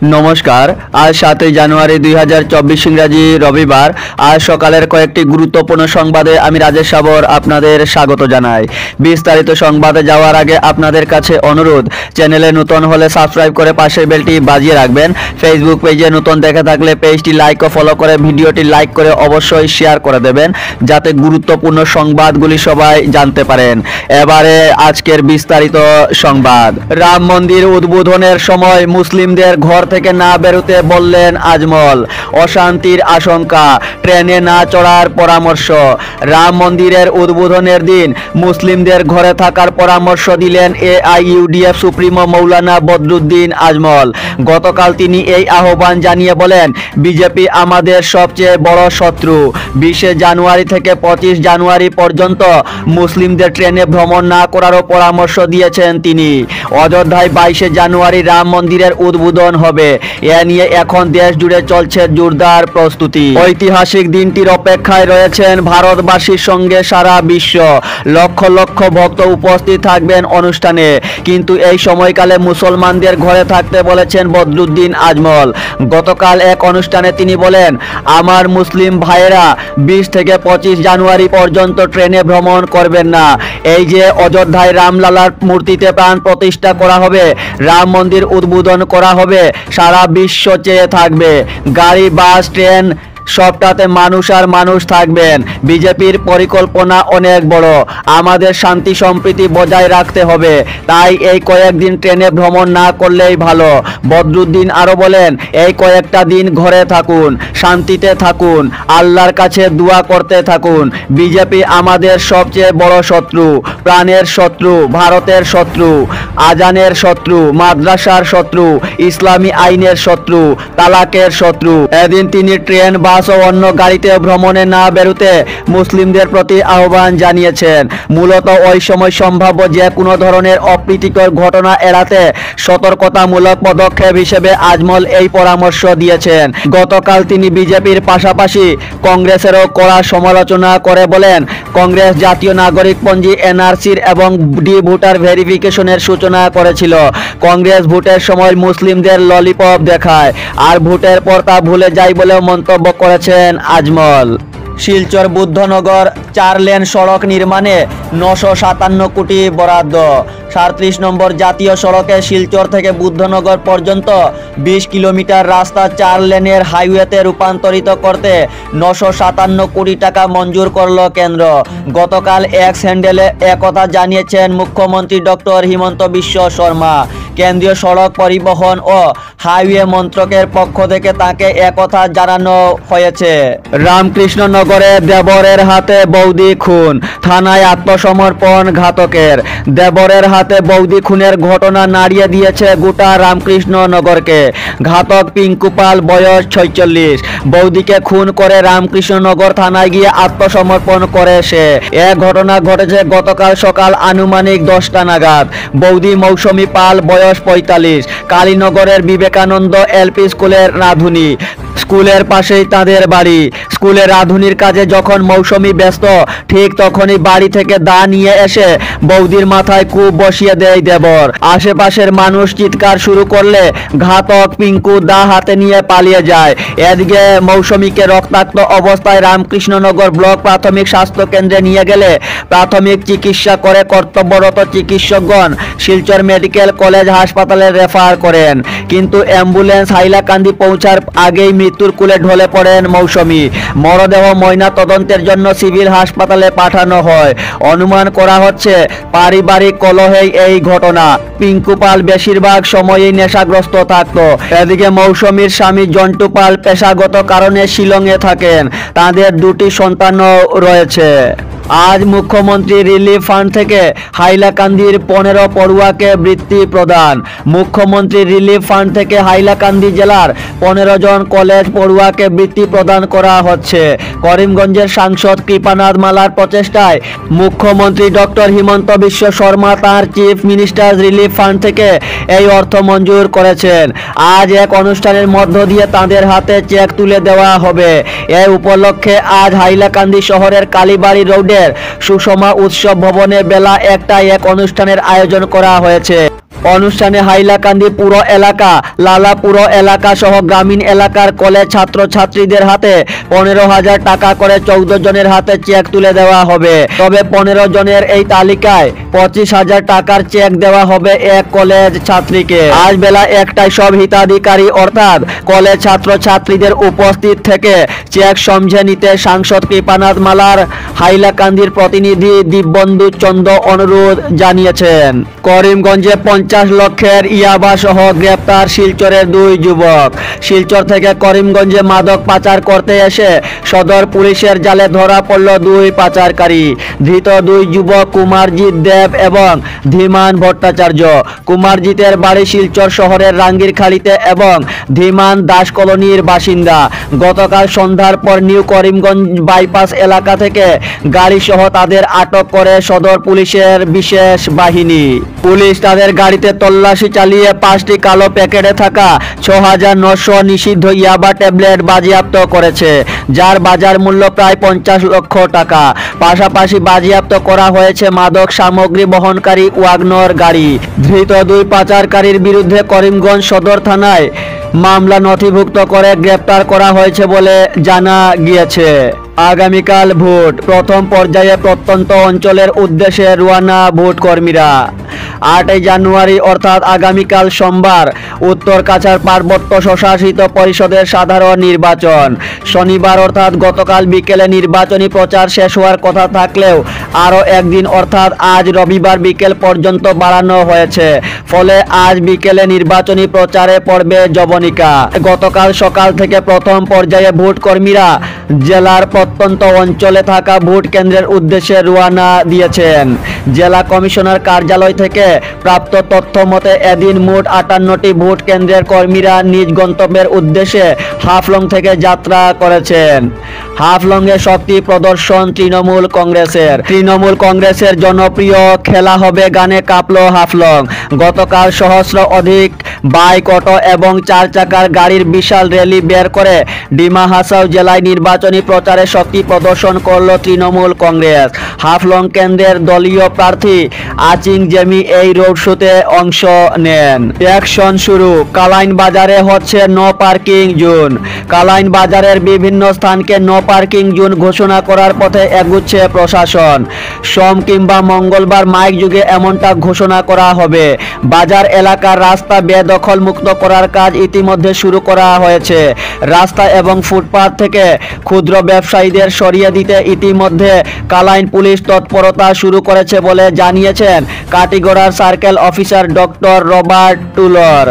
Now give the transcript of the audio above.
নমস্কার। আজ 7 জানুয়ারি 2024 ইংরাজি রবিবার। আজ সকালের কয়েকটি গুরুত্বপূর্ণ সংবাদে আমি রাজেশ সাবর আপনাদের স্বাগত জানাই। বিস্তারিত সংবাদে যাওয়ার আগে আপনাদের কাছে অনুরোধ, চ্যানেলে নতুন হলে সাবস্ক্রাইব করে পাশের বেলটি বাজিয়ে রাখবেন। ফেসবুক পেজে নতুন দেখে থাকলে পেজটি লাইক ও ফলো করে ভিডিওটি লাইক করে অবশ্যই শেয়ার করে দেবেন, যাতে গুরুত্বপূর্ণ সংবাদগুলি সবাই জানতে পারেন। এবারে আজকের বিস্তারিত সংবাদ। রাম মন্দির উদ্বোধনের সময় মুসলিমদের ঘর থেকে না বেরোতে বললেন আজমল। অশান্তির আশঙ্কা, ট্রেনে না চড়ার পরামর্শ। রাম মন্দিরের উদ্বোধনের দিন মুসলিমদের ঘরে থাকার পরামর্শ দিলেন এআইইউডিএফ সুপ্রিমো মৌলানা বদরুদ্দিন আজমল। গতকাল তিনি এই আহ্বান জানিয়ে বলেন, বিজেপি আমাদের সবচেয়ে বড় শত্রু। 20 জানুয়ারি থেকে 25 জানুয়ারি পর্যন্ত মুসলিমদের ট্রেনে ভ্রমণ না করারও পরামর্শ দিয়েছেন তিনি। অযোধ্যায় 22 জানুয়ারি রাম মন্দিরের উদ্বোধন হবে। এ নিয়ে এখন দেশ জুড়ে চলছে জোরদার প্রস্তুতি। ঐতিহাসিক দিনটির অপেক্ষায় রয়েছেন ভারতবাসীর সঙ্গে সারা বিশ্ব। লক্ষ লক্ষ ভক্ত উপস্থিত থাকবেন অনুষ্ঠানে, কিন্তু এই সময়কালে মুসলমানদের ঘরে থাকতে বলেছেন বদরুদ্দিন আজমল। গতকাল এক অনুষ্ঠানে তিনি বলেন, আমার মুসলিম ভাইয়েরা 20 থেকে 25 জানুয়ারি পর্যন্ত ট্রেনে ভ্রমণ করবেন না। এই যে অযোধ্যায় রামলালার মূর্তিতে প্রাণ প্রতিষ্ঠা করা হবে, রাম মন্দির উদ্বোধন করা হবে, সারা বিশ্ব চেয়ে থাকবে। গাড়ি, বাস, ট্রেন সবটাতে মানুষ আর মানুষ থাকবেন। বিজেপির পরিকল্পনা অনেক বড়। আমাদের শান্তি সম্প্রীতি বজায় রাখতে হবে, তাই এই কয়েকদিন ট্রেনে ভ্রমণ না করলেই ভালো। বদরুদ্দিন আরও বলেন, এই কয়েকটা দিন ঘরে থাকুন, শান্তিতে থাকুন, আল্লাহর কাছে দোয়া করতে থাকুন। বিজেপি আমাদের সবচেয়ে বড় শত্রু, প্রাণের শত্রু, ভারতের শত্রু, আজানের শত্রু, মাদ্রাসার শত্রু, ইসলামী আইনের শত্রু, তালাকের শত্রু। এদিন তিনি ট্রেন, বাস ও অন্য গাড়িতে ভ্রমণে না বেরোতে মুসলিমদের প্রতি আহ্বান জানিয়েছেন। মূলত ওই সময় সম্ভাব্য যে কোনো ধরনের অপ্রীতিকর ঘটনা এড়াতে সতর্কতামূলক পদক্ষেপ হিসেবে আজমল এই পরামর্শ দিয়েছেন। গতকাল তিনি বিজেপির পাশাপাশি কংগ্রেসেরও কড়া সমালোচনা করে বলেন, কংগ্রেস জাতীয় নাগরিকপঞ্জি এনআরসির এবং ভোটার ভেরিফিকেশনের সূচনা করেছিল। কংগ্রেস ভোটের সময় মুসলিমদের ললিপপ দেখায়, আর ভোটের পর তা ভুলে যায় বলেও মন্তব্য করেছেন আজমল। শিলচর বুদ্ধনগর 4 লেন সড়ক নির্মাণে 957 কোটি বরাদ্দ। 37 নম্বর জাতীয় সড়কে শিলচর থেকে বুদ্ধনগর পর্যন্ত 20 কিলোমিটার রাস্তা 4 লেনের হাইওয়েতে রূপান্তরিত করতে 957 কোটি টাকা মঞ্জুর করল কেন্দ্র। গতকাল এক্স হ্যান্ডেলে একথা জানিয়েছেন মুখ্যমন্ত্রী ডক্টর হিমন্ত বিশ্ব শর্মা। কেন্দ্রীয় সড়ক পরিবহন ও হাইওয়ে মন্ত্রকের পক্ষ থেকে তাকে একথা জানানো হয়েছে। রামকৃষ্ণনগরে দেবরের হাতে বৌদি খুন, থানায় আত্মসমর্পণ ঘাতকের। দেবরের হাতে বৌদি খুনের ঘটনা নাড়িয়ে দিয়েছে গোটা রামকৃষ্ণনগরকে। ঘাতক পিঙ্কু পাল, বয়স 46, বৌদিকে খুন করে রামকৃষ্ণনগর থানায় গিয়ে আত্মসমর্পণ করে সে। এ ঘটনা ঘটেছে গতকাল সকাল আনুমানিক 10টা নাগাদ। বৌদি মৌসুমী পাল, বয়স 45, কালীনগরের বিবেকানন্দ এলপি স্কুলের রাঁধুনি। স্কুলের পাশেই তাদের বাড়ি। স্কুলে রাঁধুনির কাজে যখন মৌসুমী ব্যস্ত, ঠিক তখনই বাড়ি থেকে দা নিয়ে এসে বৌদির মাথায় কূপ বসিয়ে দেয় দেবর। আশেপাশের মানুষ চিৎকার শুরু করলে ঘাতক পিঙ্কু দা হাতে নিয়ে পালিয়ে যায়। এদিকে মৌসুমীকে রক্তাক্ত অবস্থায় রামকৃষ্ণনগর ব্লক প্রাথমিক স্বাস্থ্য কেন্দ্রে নিয়ে গেলে প্রাথমিক চিকিৎসা করে কর্তব্যরত চিকিৎসকগণ শিলচর মেডিকেল কলেজ হাসপাতালে রেফার করেন, কিন্তু অ্যাম্বুলেন্স হাইলাকান্দি পৌঁছার আগেই মৃত্যুর কোলে ঢলে পড়েন মৌসুমী। মরদেহ ময়না তদন্তের জন্য সিভিল হাসপাতালে পাঠানো হয়। অনুমান করা হচ্ছে পারিবারিক কলহেই এই ঘটনা। পিঙ্কু পাল বেশিরভাগ সময়ই নেশাগ্রস্ত থাকত। এদিকে মৌসুমীর স্বামী জন্টু পাল পেশাগত কারণে শিলংয়ে থাকেন। তাদের 2টি সন্তানও রয়েছে। আজ মুখ্যমন্ত্রী রিলিফ ফান্ড থেকে হাইলাকান্দির 15 পড়ুয়াকে বৃত্তি প্রদান। মুখ্যমন্ত্রী রিলিফ ফান্ড থেকে হাইলাকান্দি জেলার 15 জন কলেজ পড়ুয়াকে বৃত্তি প্রদান করা হচ্ছে। করিমগঞ্জের সাংসদ কৃপানাথ মালার প্রচেষ্টায় মুখ্যমন্ত্রী ডক্টর হিমন্ত বিশ্ব শর্মা তাঁর চিফ মিনিস্টার রিলিফ ফান্ড থেকে এই অর্থ মঞ্জুর করেছেন। আজ এক অনুষ্ঠানের মধ্য দিয়ে তাদের হাতে চেক তুলে দেওয়া হবে। এই উপলক্ষে আজ হাইলাকান্দি শহরের কালীবাড়ি রোডে সুষমা উৎসব ভবনে বেলা 1টায় এক অনুষ্ঠানের আয়োজন করা হয়েছে। অনুষ্ঠানে হাইলাকান্দি পুর এলাকা, লালাপুর এলাকা সহ গ্রামীণ এলাকার কলেজ ছাত্রছাত্রীদের হাতে 15,000 টাকা করে 14 জনের হাতে চেক তুলে দেওয়া হবে। তবে 15 জনের এই তালিকায় 25,000 টাকার চেক দেওয়া হবে এক কলেজ ছাত্রীকে। আজ বেলা 1টায় সব হিতাধিকারী অর্থাৎ কলেজ ছাত্রছাত্রীদের উপস্থিত থেকে চেক সমঝে নিতে সাংসদ কৃপানাথ মালার হাইলাকান্দির প্রতিনিধি দীপবন্ধু চন্দ্র অনুরোধ জানিয়েছেন। করিমগঞ্জে 50 লক্ষের ইয়াবা সহ গ্রেপ্তার শিলচরের 2 যুবক। শিলচর থেকে করিমগঞ্জে মাদক পাচার করতে এসে সদর পুলিশের জালে ধরা পড়ল 2 পাচারকারী। ধৃত 2 যুবক কুমারজিৎ দেব এবং ধীমান ভট্টাচার্য। কুমারজিতের বাড়ি শিলচর শহরের রাঙ্গিরখালিতে এবং ধীমান দাস কলোনির বাসিন্দা। গতকাল সন্ধ্যার পর নিউ করিমগঞ্জ বাইপাস এলাকা থেকে গাড়ি সহ তাদের আটক করে সদর পুলিশের বিশেষ বাহিনী। পুলিশ তাদের গাড়িতে তল্লাশি চালিয়ে 5টি কালো প্যাকেটে থাকা 6,900 নিষিদ্ধ ইয়াবা ট্যাবলেট বাজেয়াপ্ত করেছে, যার বাজার মূল্য প্রায় 50 লক্ষ টাকা। পাশাপাশি বাজেয়াপ্ত করা হয়েছে মাদক সামগ্রী বহনকারী ওয়াগনর গাড়ি। ধৃত 2 পাচারকারীর বিরুদ্ধে করিমগঞ্জ সদর থানায় মামলা নথিভুক্ত করে গ্রেপ্তার করা হয়েছে বলে জানা গিয়েছে। আগামীকাল ভোট, প্রথম পর্যায়ে প্রত্যন্ত অঞ্চলের উদ্দেশ্যে রওনা ভোট কর্মীরা। 8 জানুয়ারি অর্থাৎ আগামীকাল সোমবার উত্তর কাছাড় পার্বত্য স্বশাসিত পরিষদের সাধারণ নির্বাচন। শনিবার অর্থাৎ গতকাল বিকেলে নির্বাচনী প্রচার শেষ হওয়ার কথা থাকলেও আরও একদিন অর্থাৎ আজ রবিবার বিকেল পর্যন্ত বাড়ানো হয়েছে। ফলে আজ বিকেলে নির্বাচনী প্রচারে পড়বে জবনিকা। গতকাল সকাল থেকে প্রথম পর্যায়ে ভোট কর্মীরা জেলার প্রত্যন্ত অঞ্চলে থাকা ভোট কেন্দ্রের উদ্দেশ্যে রওনা দিয়েছেন। জেলা কমিশনার কার্যালয় থেকে প্রাপ্ত তথ্য মতে এদিন মোট 58টি ভোট কেন্দ্রের কর্মীরা নিজ গন্তব্যের উদ্দেশ্যে হাফলং থেকে যাত্রা করেছেন। হাফলংয়ে শক্তি প্রদর্শন তৃণমূল কংগ্রেসের জনপ্রিয় খেলা হবে গানে কাঁপলো হাফলং। গতকাল সহস্র অধিক বাইক, অটো এবং 4 চাকার গাড়ির বিশাল র্যালি বের করে ডিমা হাসাও জেলায় নির্বাচনী প্রচারে শক্তি প্রদর্শন করল তৃণমূল কংগ্রেস। হাফলং কেন্দ্রের দলীয় প্রার্থী আচিং জেমি এই রোড শোতে অংশ নেন। অ্যাকশন শুরু, কালাইন বাজারে হচ্ছে নো পার্কিং জোন। কালাইন বাজারের বিভিন্ন স্থানকে নো পার্কিং জোন ঘোষণা করার পথে এগুচ্ছে প্রশাসন। সোম কিংবা মঙ্গলবার মাইক যুগে এমনটা ঘোষণা করা হবে। বাজার এলাকার রাস্তা বেদখল মুক্ত করার কাজ ইতিমধ্যে শুরু করা হয়েছে। রাস্তা এবং ফুটপাত থেকে ক্ষুদ্র ব্যবসায়ীদের সরিয়ে দিতে ইতিমধ্যে কালাইন পুলিশ তৎপরতা শুরু করেছে বলে জানিয়েছেন কাটিগড়ার সার্কেল অফিসার ডক্টর রবার্ট টুলর।